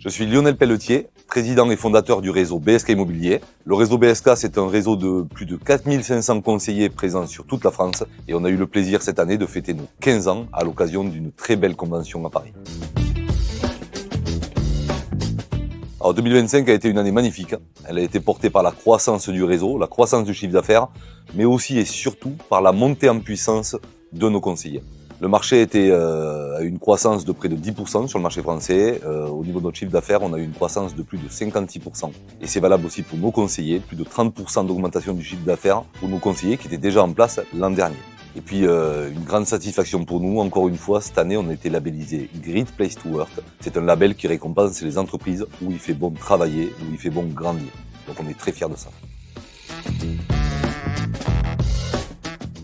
Je suis Lionel Pelletier, président et fondateur du réseau BSK Immobilier. Le réseau BSK, c'est un réseau de plus de 4500 conseillers présents sur toute la France et on a eu le plaisir cette année de fêter nos 15 ans à l'occasion d'une très belle convention à Paris. Alors 2025 a été une année magnifique. Elle a été portée par la croissance du réseau, la croissance du chiffre d'affaires, mais aussi et surtout par la montée en puissance de nos conseillers. Le marché était à une croissance de près de 10% sur le marché français. Au niveau de notre chiffre d'affaires, on a eu une croissance de plus de 56%. Et c'est valable aussi pour nos conseillers, plus de 30% d'augmentation du chiffre d'affaires pour nos conseillers qui étaient déjà en place l'an dernier. Et puis une grande satisfaction pour nous, encore une fois, cette année on a été labellisé Great Place to Work. C'est un label qui récompense les entreprises où il fait bon travailler, où il fait bon grandir. Donc on est très fiers de ça.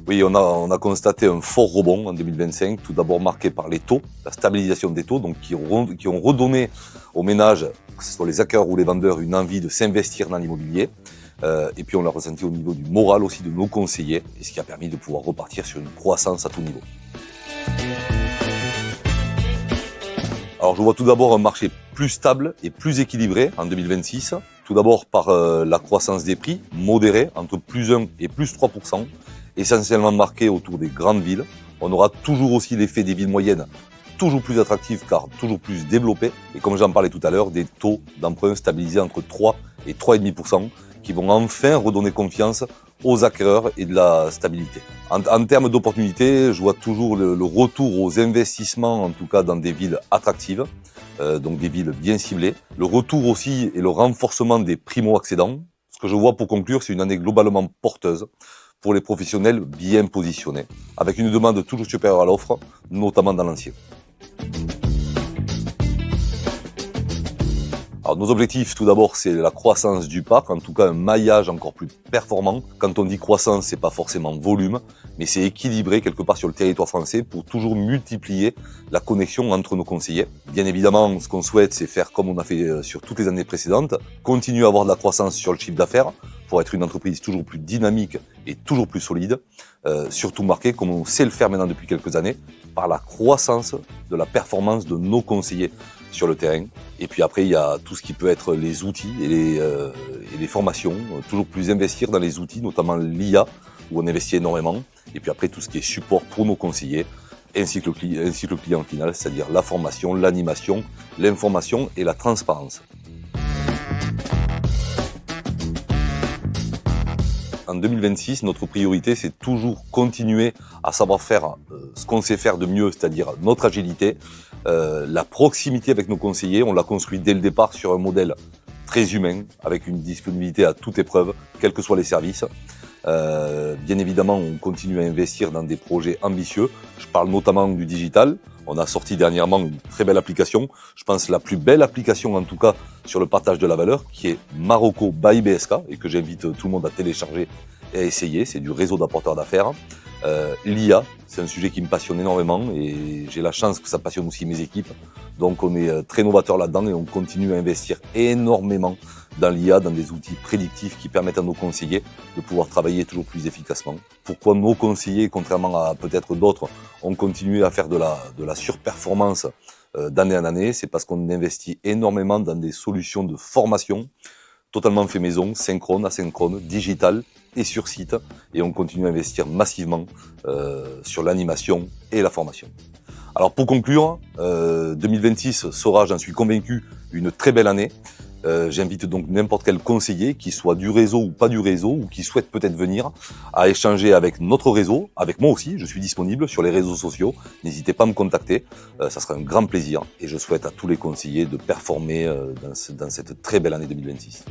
Oui, on a constaté un fort rebond en 2025, tout d'abord marqué par les taux, la stabilisation des taux, donc qui ont redonné aux ménages, que ce soit les acquéreurs ou les vendeurs, une envie de s'investir dans l'immobilier. Et puis on l'a ressenti au niveau du moral aussi de nos conseillers, et ce qui a permis de pouvoir repartir sur une croissance à tout niveau. Alors je vois tout d'abord un marché plus stable et plus équilibré en 2026. Tout d'abord par la croissance des prix, modérée, entre plus 1 et plus 3%, essentiellement marquée autour des grandes villes. On aura toujours aussi l'effet des villes moyennes, toujours plus attractives car toujours plus développées. Et comme j'en parlais tout à l'heure, des taux d'emprunt stabilisés entre 3 et 3,5%, qui vont enfin redonner confiance aux acquéreurs et de la stabilité. En termes d'opportunités, je vois toujours le retour aux investissements, en tout cas dans des villes attractives, donc des villes bien ciblées. Le retour aussi et le renforcement des primo-accédants. Ce que je vois pour conclure, c'est une année globalement porteuse pour les professionnels bien positionnés, avec une demande toujours supérieure à l'offre, notamment dans l'ancien. Alors nos objectifs, tout d'abord, c'est la croissance du parc, en tout cas un maillage encore plus performant. Quand on dit croissance, c'est pas forcément volume, mais c'est équilibré quelque part sur le territoire français pour toujours multiplier la connexion entre nos conseillers. Bien évidemment, ce qu'on souhaite, c'est faire comme on a fait sur toutes les années précédentes, continuer à avoir de la croissance sur le chiffre d'affaires pour être une entreprise toujours plus dynamique et toujours plus solide, surtout marquée, comme on sait le faire maintenant depuis quelques années, par la croissance de la performance de nos conseillers sur le terrain. Et puis après, il y a tout ce qui peut être les outils et les formations, toujours plus investir dans les outils, notamment l'IA, où on investit énormément. Et puis après, tout ce qui est support pour nos conseillers, ainsi que le client final, c'est-à-dire la formation, l'animation, l'information et la transparence. En 2026, notre priorité, c'est toujours continuer à savoir faire ce qu'on sait faire de mieux, c'est-à-dire notre agilité, la proximité avec nos conseillers. On l'a construit dès le départ sur un modèle très humain, avec une disponibilité à toute épreuve, quels que soient les services. Bien évidemment, on continue à investir dans des projets ambitieux. Je parle notamment du digital. On a sorti dernièrement une très belle application. Je pense la plus belle application en tout cas sur le partage de la valeur, qui est Marocco by BSK et que j'invite tout le monde à télécharger et à essayer. C'est du réseau d'apporteurs d'affaires. L'IA, c'est un sujet qui me passionne énormément et j'ai la chance que ça passionne aussi mes équipes. Donc on est très novateur là-dedans et on continue à investir énormément dans l'IA, dans des outils prédictifs qui permettent à nos conseillers de pouvoir travailler toujours plus efficacement. Pourquoi nos conseillers, contrairement à peut-être d'autres, ont continué à faire de la surperformance d'année en année? C'est parce qu'on investit énormément dans des solutions de formation totalement fait maison, synchrone, asynchrone, digital et sur site. Et on continue à investir massivement sur l'animation et la formation. Alors pour conclure, 2026 sera, j'en suis convaincu, une très belle année. J'invite donc n'importe quel conseiller, qui soit du réseau ou pas du réseau, ou qui souhaite peut-être venir, à échanger avec notre réseau, avec moi aussi. Je suis disponible sur les réseaux sociaux. N'hésitez pas à me contacter, ça sera un grand plaisir. Et je souhaite à tous les conseillers de performer dans cette très belle année 2026.